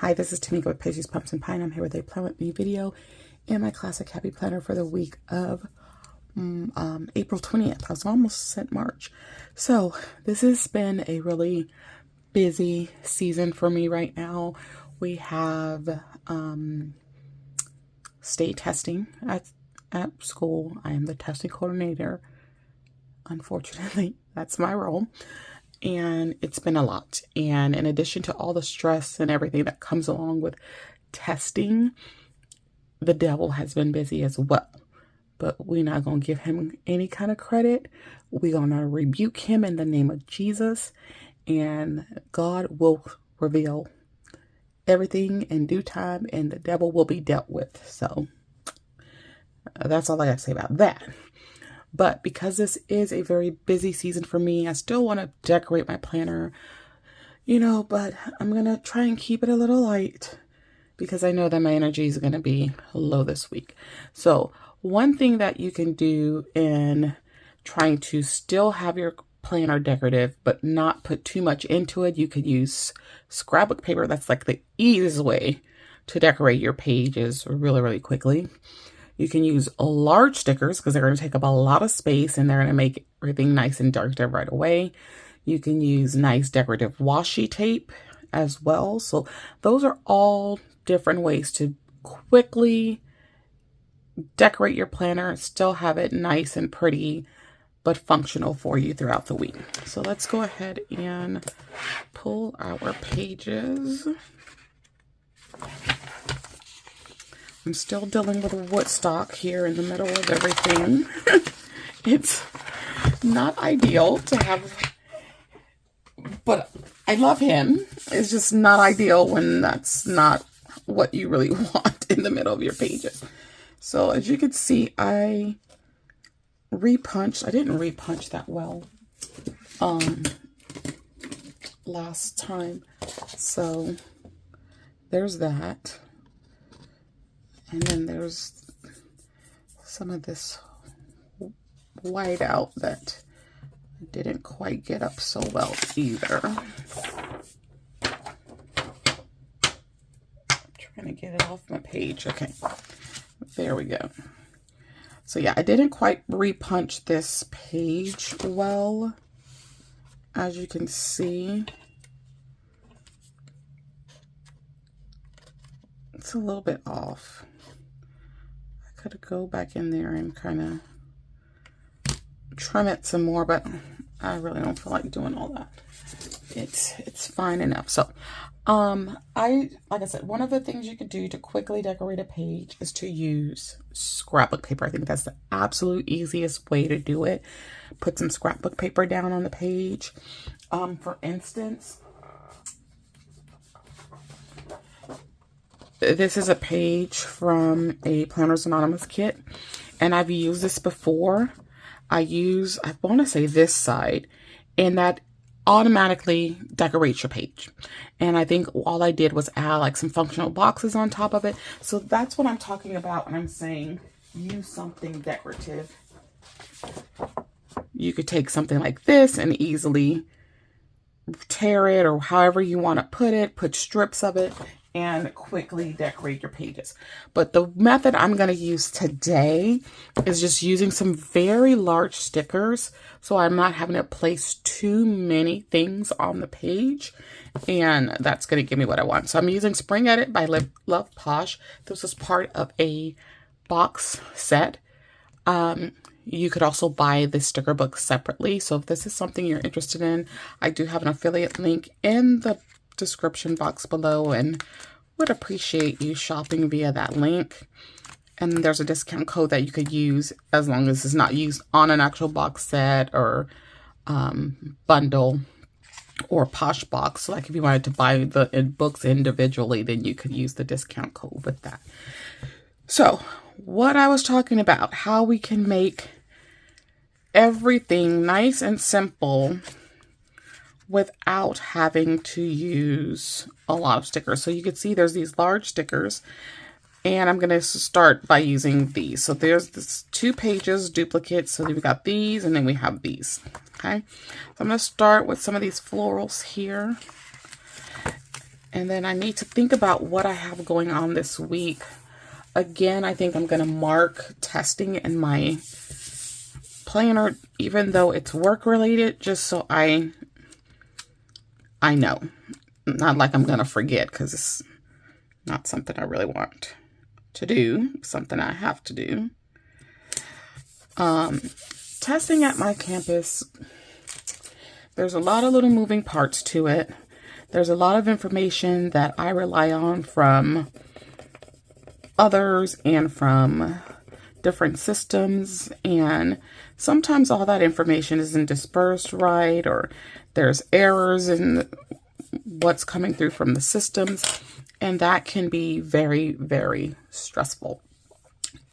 Hi, this is Tamika with Paisley's Pumps and Pine. I'm here with a Plan With Me video and my classic happy planner for the week of April 20th. I was almost sent March. So this has been a really busy season for me right now. We have state testing at school. I am the testing coordinator. Unfortunately, that's my role. And it's been a lot. And in addition to all the stress and everything that comes along with testing, the devil has been busy as well. But we're not going to give him any kind of credit. We're going to rebuke him in the name of Jesus. And God will reveal everything in due time, and the devil will be dealt with. So that's all I got to say about that. But because this is a very busy season for me, I still want to decorate my planner, but I'm going to try and keep it a little light because I know that my energy is going to be low this week. So one thing that you can do in trying to still have your planner decorative, but not put too much into it, you could use scrapbook paper. That's like the easiest way to decorate your pages really, really quickly. You can use large stickers because they're going to take up a lot of space and they're going to make everything nice and decorative right away. You can use nice decorative washi tape as well. So those are all different ways to quickly decorate your planner and still have it nice and pretty, but functional for you throughout the week. So let's go ahead and pull our pages. I'm still dealing with Woodstock here in the middle of everything. It's not ideal to have, but I love him. It's just not ideal when that's not what you really want in the middle of your pages. So as you can see, I didn't repunch that well last time. So there's that. And then there's some of this white out that didn't quite get up so well either. Trying to get it off my page. Okay, there we go. So yeah, I didn't quite repunch this page well, as you can see. It's a little bit off. I could go back in there and kind of trim it some more, but I really don't feel like doing all that. It's fine enough. So, like I said, one of the things you could do to quickly decorate a page is to use scrapbook paper. I think that's the absolute easiest way to do it. Put some scrapbook paper down on the page. For instance, this is a page from a Planners Anonymous kit, and I've used this before. I want to say this side, and that automatically decorates your page. And I think all I did was add like some functional boxes on top of it. So that's what I'm talking about when I'm saying use something decorative. You could take something like this and easily tear it, or however you want to put strips of it, and quickly decorate your pages. But the method I'm going to use today is just using some very large stickers, so I'm not having to place too many things on the page, and that's going to give me what I want. So I'm using Spring Edit by Love Posh. This is part of a box set. You could also buy the sticker book separately. So if this is something you're interested in, I do have an affiliate link in the description box below and would appreciate you shopping via that link. And there's a discount code that you could use as long as it's not used on an actual box set or bundle or Posh box. So like if you wanted to buy the books individually, then you could use the discount code with that. So what I was talking about, how we can make everything nice and simple without having to use a lot of stickers. So you can see there's these large stickers, and I'm going to start by using these. So there's this 2 pages duplicates. So we got these, and then we have these. Okay, so I'm going to start with some of these florals here. And then I need to think about what I have going on this week. Again, I think I'm going to mark testing in my planner, even though it's work related, just so I know. Not like I'm going to forget, because it's not something I really want to do, something I have to do. Testing at my campus, there's a lot of little moving parts to it. There's a lot of information that I rely on from others and from different systems, and sometimes all that information isn't dispersed right, or there's errors in what's coming through from the systems, and that can be very, very stressful.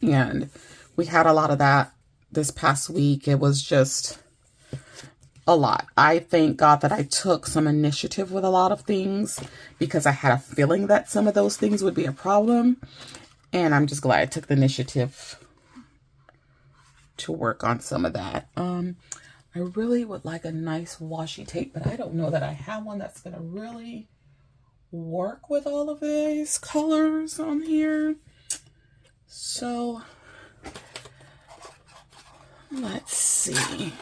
And we had a lot of that this past week. It was just a lot. I thank God that I took some initiative with a lot of things, because I had a feeling that some of those things would be a problem. And I'm just glad I took the initiative to work on some of that. I really would like a nice washi tape, but I don't know that I have one that's going to really work with all of these colors on here. So let's see.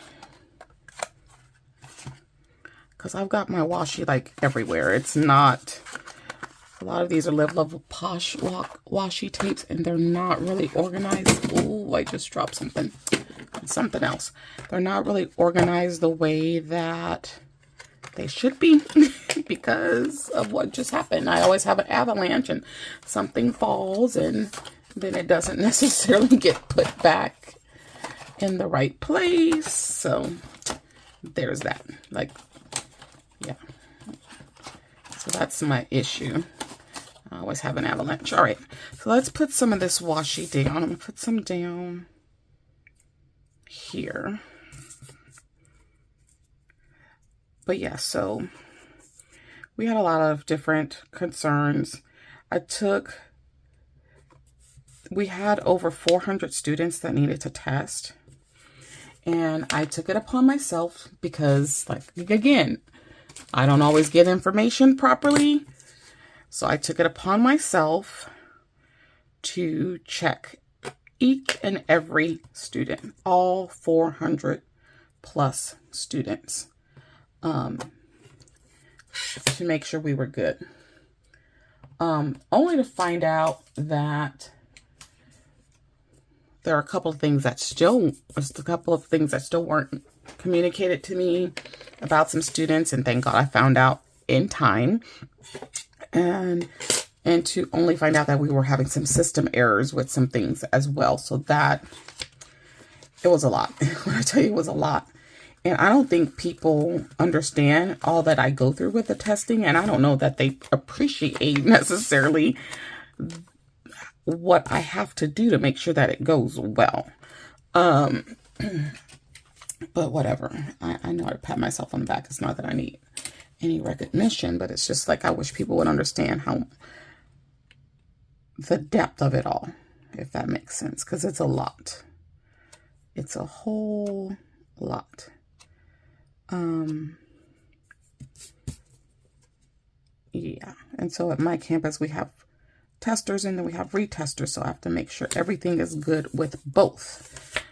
Because I've got my washi like everywhere. It's not... A lot of these are level posh washi tapes, and they're not really organized. Oh, I just dropped something. Something else. They're not really organized the way that they should be because of what just happened. I always have an avalanche and something falls, and then it doesn't necessarily get put back in the right place. So there's that. Like, yeah. So that's my issue. I always have an avalanche. All right, so let's put some of this washi down. I'm gonna put some down here. But yeah, so we had a lot of different concerns. We had over 400 students that needed to test. And I took it upon myself because, like, again, I don't always get information properly. So I took it upon myself to check each and every student, all 400 plus students, to make sure we were good. Only to find out that there are a couple of things that still weren't communicated to me about some students, and thank God I found out in time. And to only find out that we were having some system errors with some things as well. So that, it was a lot. When I tell you it was a lot. And I don't think people understand all that I go through with the testing. And I don't know that they appreciate necessarily what I have to do to make sure that it goes well. But whatever. I know I pat myself on the back. It's not that I need any recognition, but it's just like I wish people would understand how the depth of it all, if that makes sense, because it's a lot. It's a whole lot. Yeah, and so at my campus we have testers and then we have retesters, so I have to make sure everything is good with both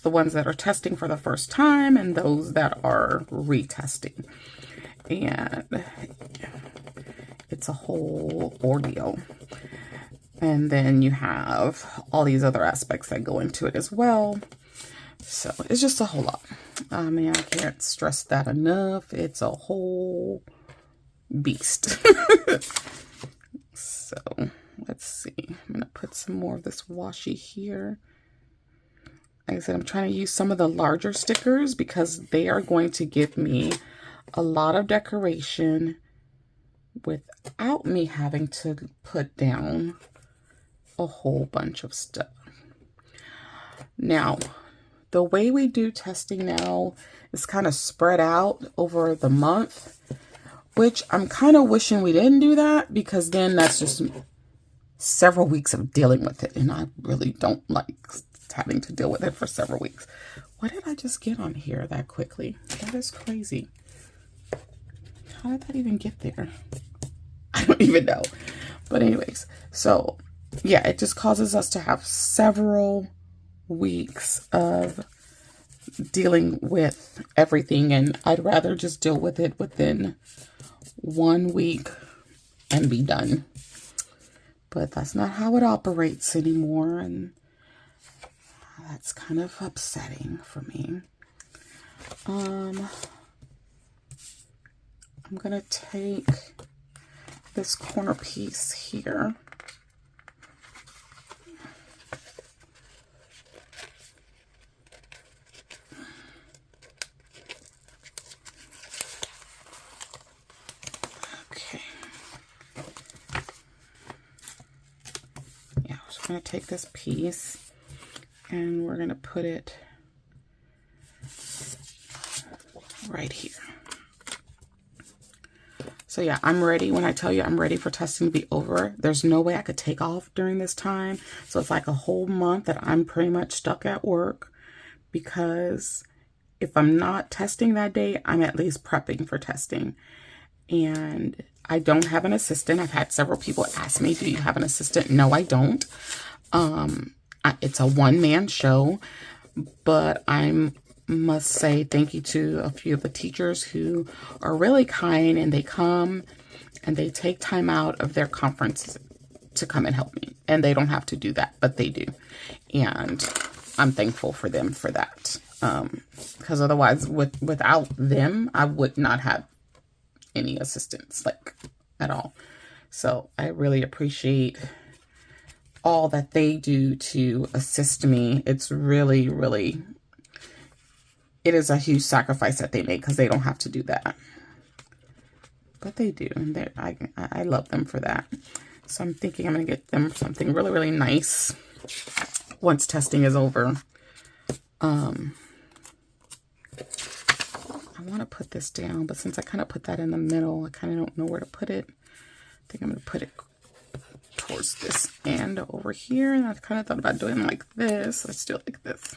the ones that are testing for the first time and those that are retesting. And it's a whole ordeal. And then you have all these other aspects that go into it as well. So it's just a whole lot. I mean, I can't stress that enough. It's a whole beast. So let's see. I'm going to put some more of this washi here. Like I said, I'm trying to use some of the larger stickers because they are going to give me a lot of decoration without me having to put down a whole bunch of stuff. Now, the way we do testing now is kind of spread out over the month, which I'm kind of wishing we didn't do that, because then that's just several weeks of dealing with it, and I really don't like having to deal with it for several weeks. What did I just get on here that quickly? That is crazy. How did that even get there? I don't even know. But anyways, so yeah, it just causes us to have several weeks of dealing with everything, and I'd rather just deal with it within 1 week and be done. But that's not how it operates anymore, and that's kind of upsetting for me. I'm gonna take this corner piece here. Okay. Yeah, so I'm gonna take this piece and we're gonna put it right here. So yeah, I'm ready. When I tell you I'm ready for testing to be over, there's no way I could take off during this time. So it's like a whole month that I'm pretty much stuck at work, because if I'm not testing that day, I'm at least prepping for testing. And I don't have an assistant. I've had several people ask me, do you have an assistant? No, I don't. It's a one-man show, but I must say thank you to a few of the teachers who are really kind, and they come and they take time out of their conference to come and help me. And they don't have to do that, but they do. And I'm thankful for them for that. Because otherwise, without them, I would not have any assistance, like, at all. So I really appreciate all that they do to assist me. It's really, really, it is a huge sacrifice that they make, because they don't have to do that. But they do, and I love them for that. So I'm thinking I'm going to get them something really, really nice once testing is over. I want to put this down, but since I kind of put that in the middle, I kind of don't know where to put it. I think I'm going to put it towards this end over here. And I kind of thought about doing it like this. Let's do it like this.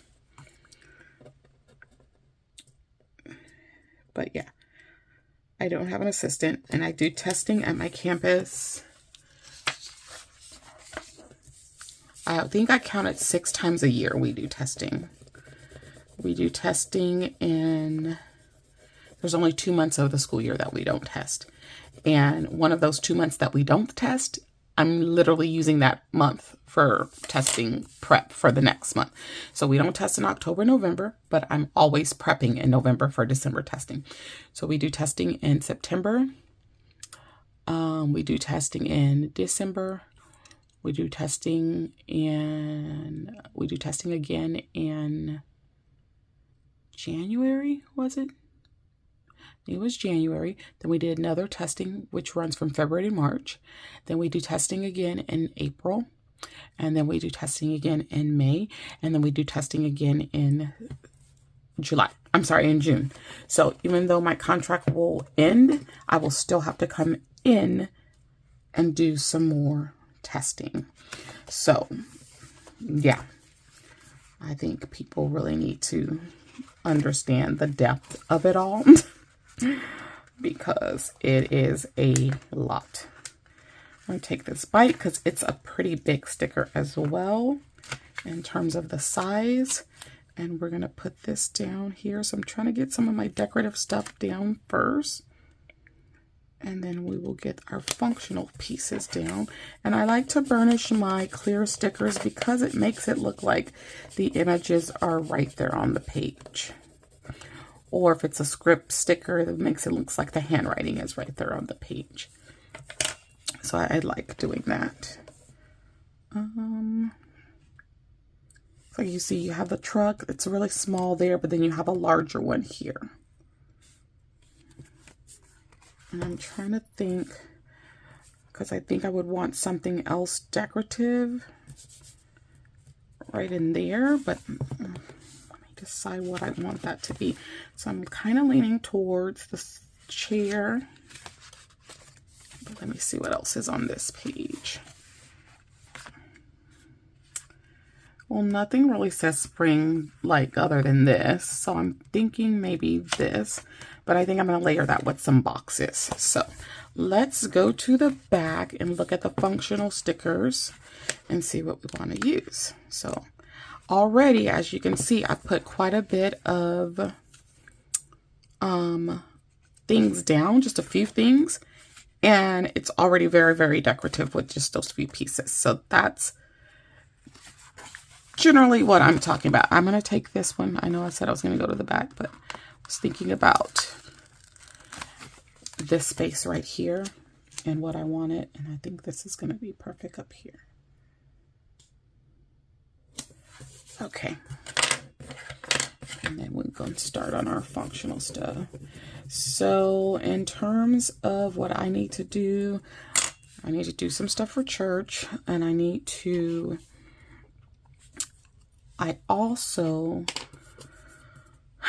But yeah, I don't have an assistant, and I do testing at my campus. I think I counted 6 times a year we do testing. We do testing in, there's only 2 months of the school year that we don't test. And one of those 2 months that we don't test, I'm literally using that month for testing prep for the next month. So we don't test in October, November, but I'm always prepping in November for December testing. So we do testing in September. We do testing in December. We do testing again in January, was it? It was January. Then we did another testing, which runs from February to March. Then we do testing again in April. And then we do testing again in May. And then we do testing again in in June. So even though my contract will end, I will still have to come in and do some more testing. So yeah, I think people really need to understand the depth of it all. Because it is a lot. I'm going to take this bite because it's a pretty big sticker as well in terms of the size. And we're going to put this down here. So I'm trying to get some of my decorative stuff down first. And then we will get our functional pieces down. And I like to burnish my clear stickers because it makes it look like the images are right there on the page. Or if it's a script sticker, that makes it look like the handwriting is right there on the page. So I like doing that. So you see, you have the truck. It's really small there, but then you have a larger one here. And I'm trying to think, because I think I would want something else decorative right in there, but decide what I want that to be. So I'm kind of leaning towards this chair. But let me see what else is on this page. Well, nothing really says spring like other than this. So I'm thinking maybe this. but I think I'm going to layer that with some boxes. So let's go to the back and look at the functional stickers and see what we want to use. So already, as you can see, I put quite a bit of things down, just a few things, and it's already very, very decorative with just those few pieces. So that's generally what I'm talking about. I'm going to take this one. I know I said I was going to go to the back, but I was thinking about this space right here and what I wanted, and I think this is going to be perfect up here. Okay. And then we're going to start on our functional stuff. So in terms of what I need to do some stuff for church, and I also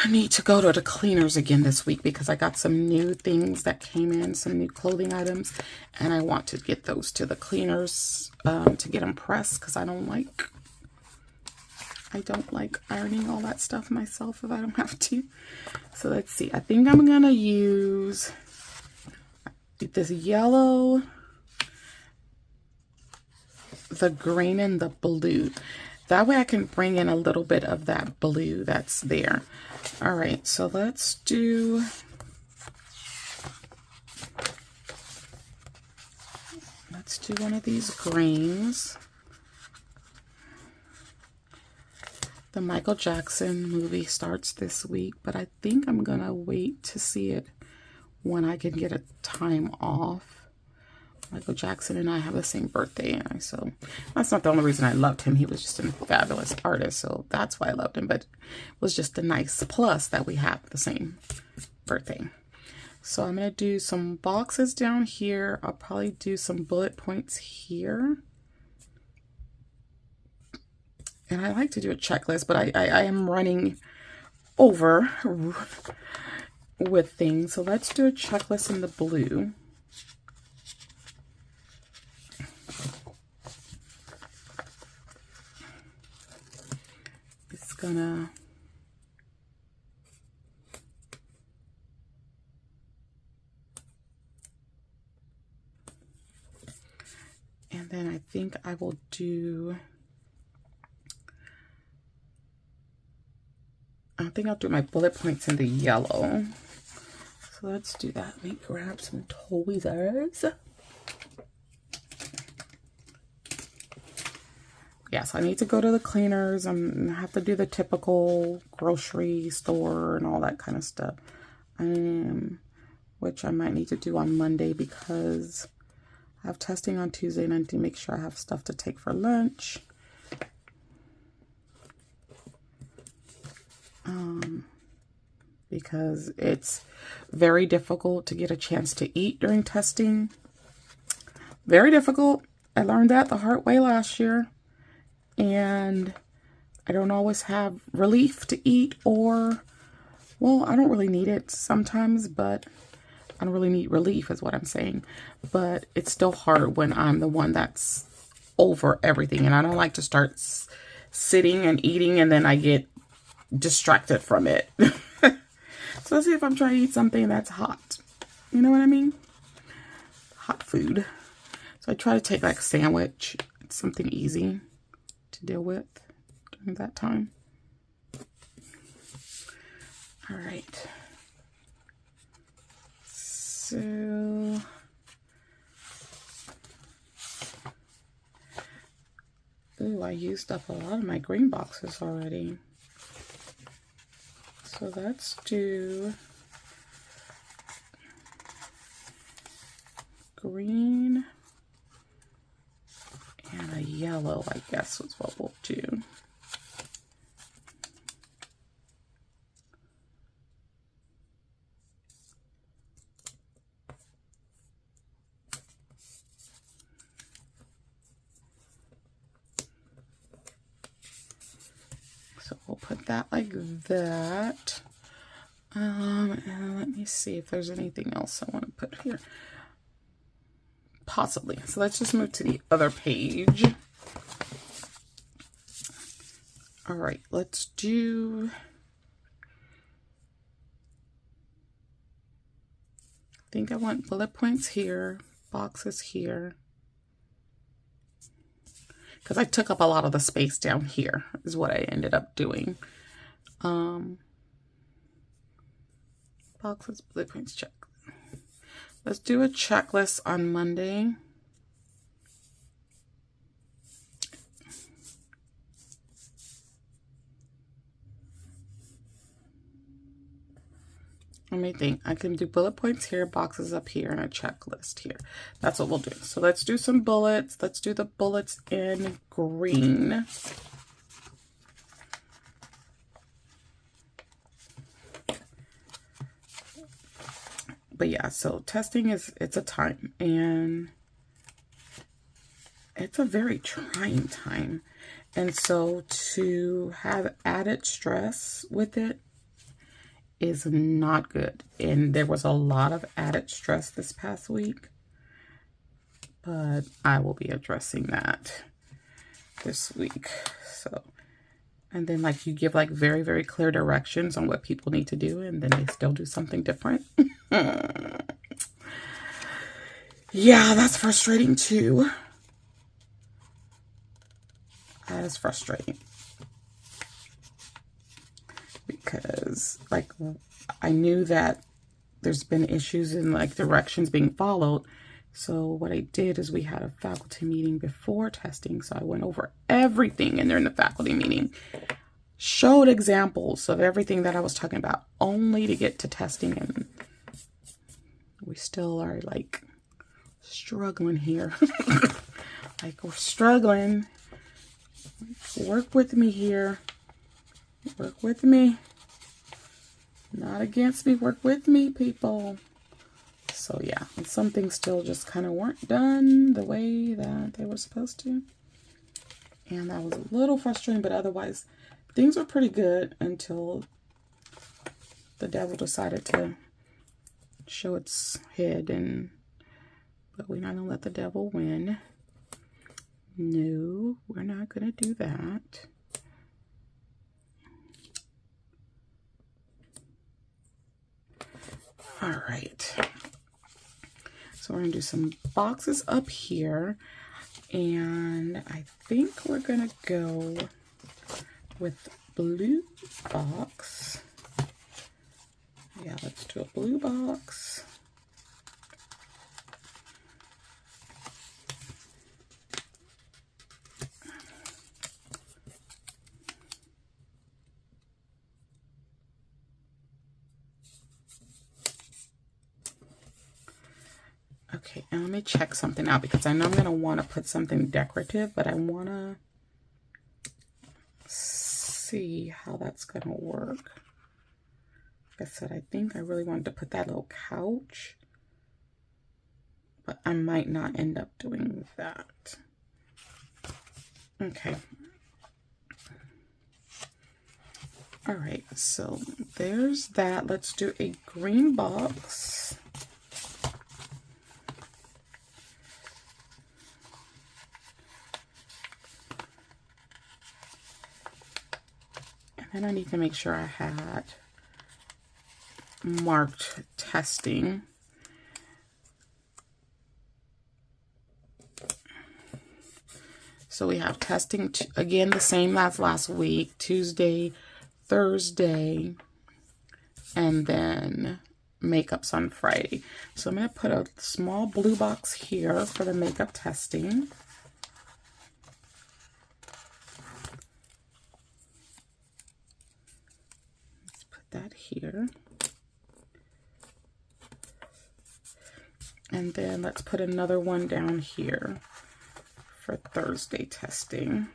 need to go to the cleaners again this week because I got some new things that came in, some new clothing items, and I want to get those to the cleaners to get them pressed because I don't like ironing all that stuff myself if I don't have to. So let's see. I think I'm going to use this yellow, the green, and the blue. That way I can bring in a little bit of that blue that's there. All right, so let's do one of these greens. The Michael Jackson movie starts this week, but I think I'm going to wait to see it when I can get a time off. Michael Jackson and I have the same birthday, so that's not the only reason I loved him. He was just a fabulous artist, so that's why I loved him, but it was just a nice plus that we have the same birthday. So I'm going to do some boxes down here. I'll probably do some bullet points here. And I like to do a checklist, but I am running over with things. So let's do a checklist in the blue. It's gonna... And then I think I will do... I think I'll do my bullet points in the yellow. So let's do that. Let me grab some tweezers. Yes, I need to go to the cleaners. I have to do the typical grocery store and all that kind of stuff. Which I might need to do on Monday because I have testing on Tuesday and I need to make sure I have stuff to take for lunch. Because it's very difficult to get a chance to eat during testing. Very difficult. I learned that the hard way last year. And I don't always have relief to eat, or, well, I don't really need it sometimes, but I don't really need relief is what I'm saying. But it's still hard when I'm the one that's over everything. And I don't like to start sitting and eating and then I get distracted from it. So let's see if I'm trying to eat something that's hot. You know what I mean? Hot food. So I try to take like a sandwich. It's something easy to deal with during that time. All right. So ooh, I used up a lot of my green boxes already. So let's do green and a yellow, I guess is what we'll do. So we'll put that like that. And let me see if there's anything else I want to put here. Possibly. So let's just move to the other page. All right, let's do think I want bullet points here, boxes here. Because I took up a lot of the space down here is what I ended up doing. Boxes, bullet points, check. Let's do a checklist on Monday. Let me think. I can do bullet points here, boxes up here, and a checklist here. That's what we'll do. So let's do some bullets. Let's do the bullets in green. But yeah, so testing it's a time, and it's a very trying time. And so to have added stress with it is not good. And there was a lot of added stress this past week, but I will be addressing that this week. So, and then like you give like very, very clear directions on what people need to do, and then they still do something different. Yeah, that's frustrating too. That is frustrating. Because like I knew that there's been issues in like directions being followed. So what I did is we had a faculty meeting before testing. So I went over everything in there in the faculty meeting, showed examples of everything that I was talking about, only to get to testing. And we still are like struggling here. Like we're struggling. Work with me here. Work with me. Not against me. Work with me, people. So yeah, and some things still just kind of weren't done the way that they were supposed to. And that was a little frustrating, but otherwise things were pretty good until the devil decided to show its head. But we're not going to let the devil win. No, we're not going to do that. All right. So we're going to do some boxes up here. And I think we're going to go with blue box. Yeah, let's do a blue box. Okay, and let me check something out because I know I'm going to want to put something decorative, but I want to see how that's going to work. Like I said, I think I really wanted to put that little couch, but I might not end up doing that. Okay. All right, so there's that. Let's do a green box. And I need to make sure I had marked testing. So we have testing, again, the same as last week, Tuesday, Thursday, and then makeups on Friday. So I'm going to put a small blue box here for the makeup testing. That here, and then let's put another one down here for Thursday testing.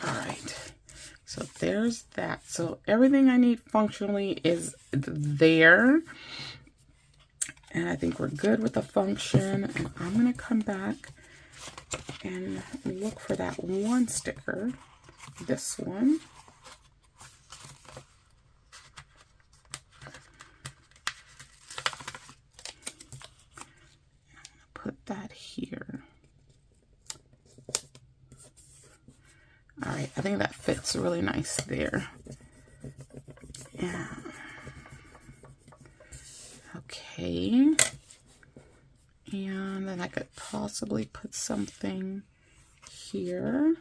All right, so there's that. So everything I need functionally is there. And I think we're good with the function. And I'm going to come back and look for that one sticker. This one. Put that I think that fits really nice there. Yeah. Okay. And then I could possibly put something here.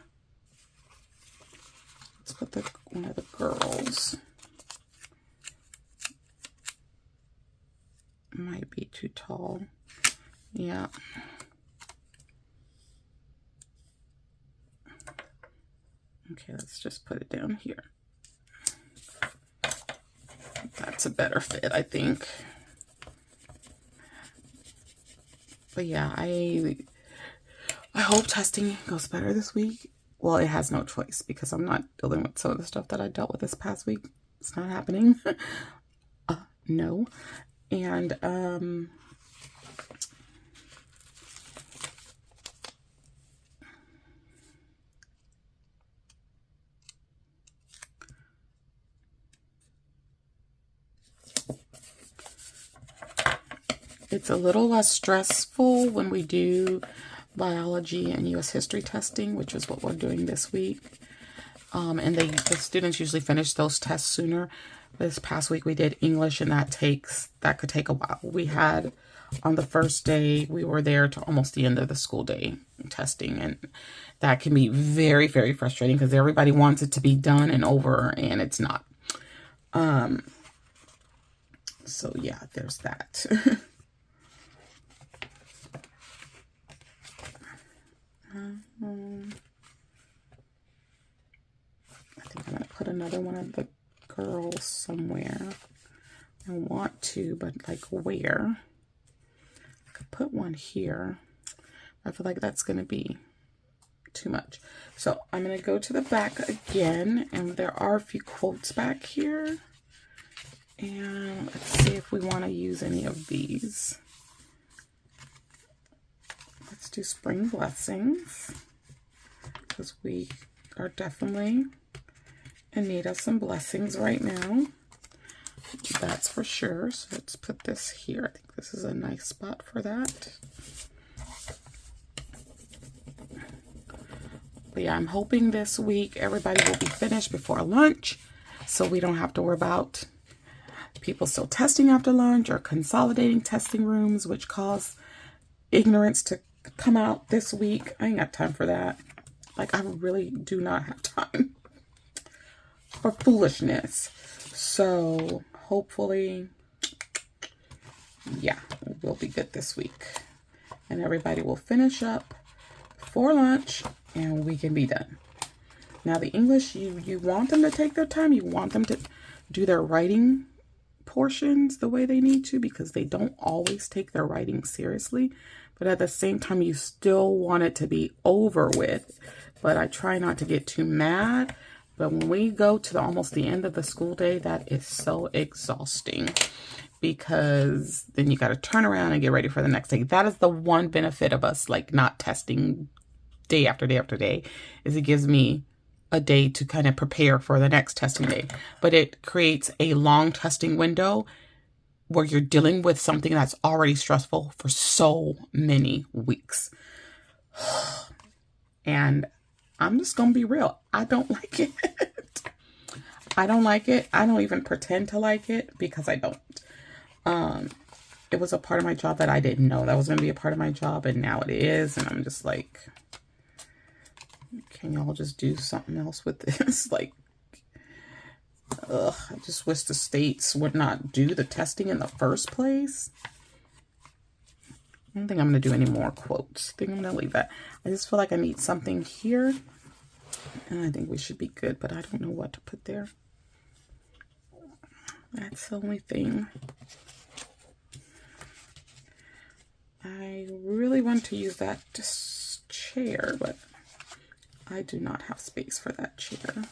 Let's put one of the girls. Might be too tall. Yeah. Okay, let's just put it down here. That's a better fit, I think. But yeah, I hope testing goes better this week. Well, it has no choice because I'm not dealing with some of the stuff that I dealt with this past week. It's not happening. No. And it's a little less stressful when we do biology and U.S. history testing, which is what we're doing this week. And the students usually finish those tests sooner. This past week we did English, and that could take a while. We had on the first day, we were there to almost the end of the school day testing, and that can be very, very frustrating because everybody wants it to be done and over, and it's not. So yeah, there's that. I think I'm going to put another one of the girls somewhere. I want to, but like where? I could put one here. I feel like that's going to be too much. So I'm going to go to the back again, and there are a few quotes back here. And let's see if we want to use any of these. Let's do spring blessings, because we are definitely in need of some blessings right now. That's for sure. So let's put this here. I think this is a nice spot for that. But yeah, I'm hoping this week everybody will be finished before lunch, so we don't have to worry about people still testing after lunch or consolidating testing rooms, which cause ignorance to come out this week. I ain't got time for that. Like, I really do not have time for foolishness. So hopefully, yeah, we'll be good this week, and everybody will finish up for lunch and we can be done. Now the English, you want them to take their time. You want them to do their writing portions the way they need to, because they don't always take their writing seriously, but at the same time you still want it to be over with. But I try not to get too mad. But when we go to almost the end of the school day, that is so exhausting, because then you got to turn around and get ready for the next day. That is the one benefit of us like not testing day after day after day, is it gives me a day to kind of prepare for the next testing day. But it creates a long testing window where you're dealing with something that's already stressful for so many weeks. And I'm just going to be real. I don't like it. I don't like it. I don't even pretend to like it, because I don't. It was a part of my job that I didn't know that was going to be a part of my job, and now it is. And I'm just like, can y'all just do something else with this? Like, ugh, I just wish the states would not do the testing in the first place. I don't think I'm going to do any more quotes. I think I'm going to leave that. I just feel like I need something here, and I think we should be good, but I don't know what to put there. That's the only thing. I really want to use that chair, but I do not have space for that chair.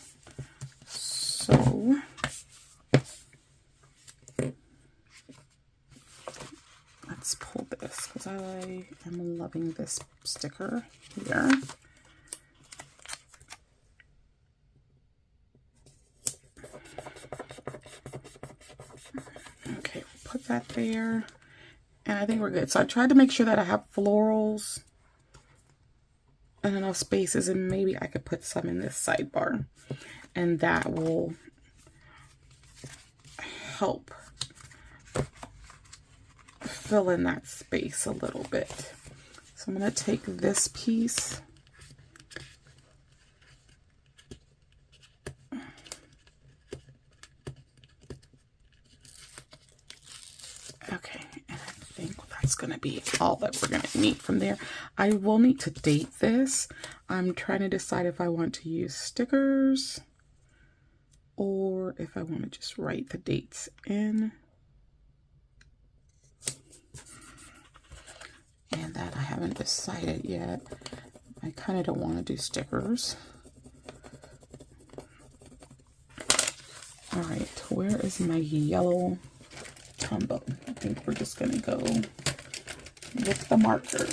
So let's pull this, because I am loving this sticker here. Okay, put that there. And I think we're good. So I tried to make sure that I have florals enough spaces, and maybe I could put some in this sidebar, and that will help fill in that space a little bit. So I'm going to take this piece okay, and I think that's going to be all that we're going to need from there. I will need to date this. I'm trying to decide if I want to use stickers or if I want to just write the dates in. And that I haven't decided yet. I kind of don't want to do stickers. All right, where is my yellow Tombow? I think we're just gonna go with the marker.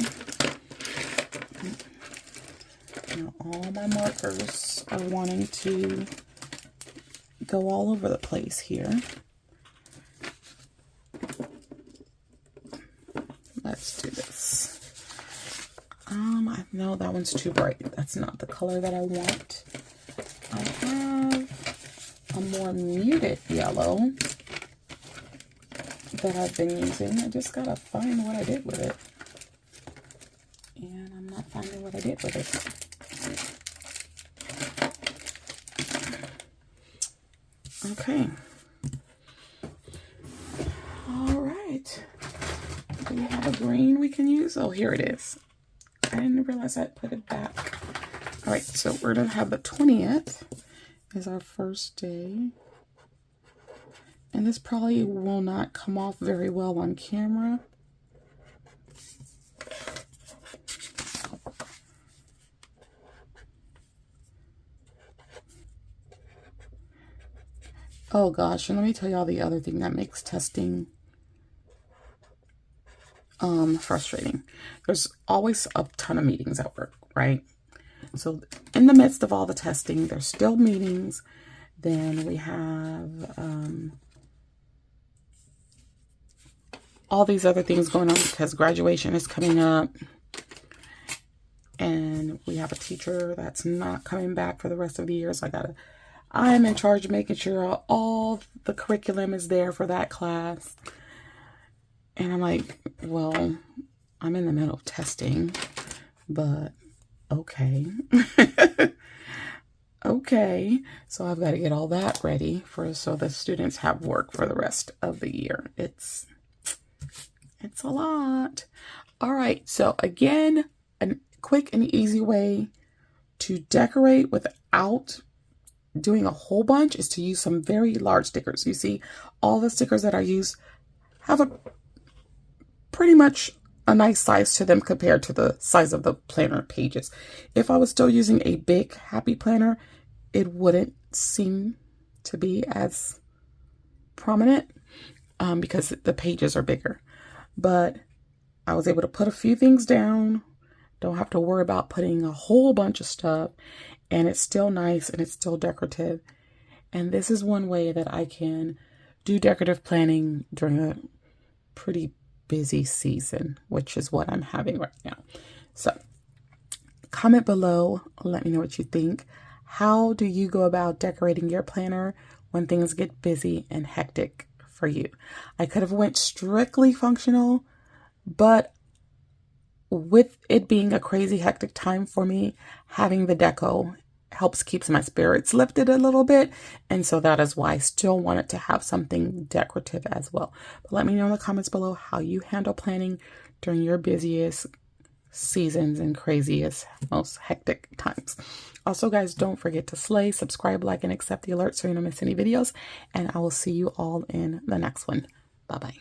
Now all my markers are wanting to go all over the place here. Let's do this. No, that one's too bright. That's not the color that I want. I have a more muted yellow that I've been using. I just gotta find what I did with it. And I'm not finding what I did with it. Okay. All right. Do we have a green we can use? Oh, here it is. I didn't realize I put it back. All right, so we're gonna have the 20th is our first day. And this probably will not come off very well on camera. Oh gosh, and let me tell y'all the other thing that makes testing frustrating. There's always a ton of meetings at work, right? So in the midst of all the testing, there's still meetings. Then we have all these other things going on because graduation is coming up. And we have a teacher that's not coming back for the rest of the year. So I'm in charge of making sure all the curriculum is there for that class. And I'm like, well, I'm in the middle of testing, but okay. Okay, so I've got to get all that ready so the students have work for the rest of the year. It's a lot. All right, so again, a quick and easy way to decorate without doing a whole bunch is to use some very large stickers. You see, all the stickers that I use have a pretty much a nice size to them compared to the size of the planner pages. If I was still using a big happy planner, it wouldn't seem to be as prominent because the pages are bigger. But I was able to put a few things down, don't have to worry about putting a whole bunch of stuff, and it's still nice and it's still decorative. And this is one way that I can do decorative planning during a pretty busy season, which is what I'm having right now. So comment below, let me know what you think. How do you go about decorating your planner when things get busy and hectic for you? I could have went strictly functional, but with it being a crazy hectic time for me, having the deco helps keeps my spirits lifted a little bit. And so that is why I still wanted to have something decorative as well. But let me know in the comments below how you handle planning during your busiest seasons and craziest, most hectic times. Also, guys, don't forget to slay, subscribe, like, and accept the alerts so you don't miss any videos. And I will see you all in the next one. Bye-bye.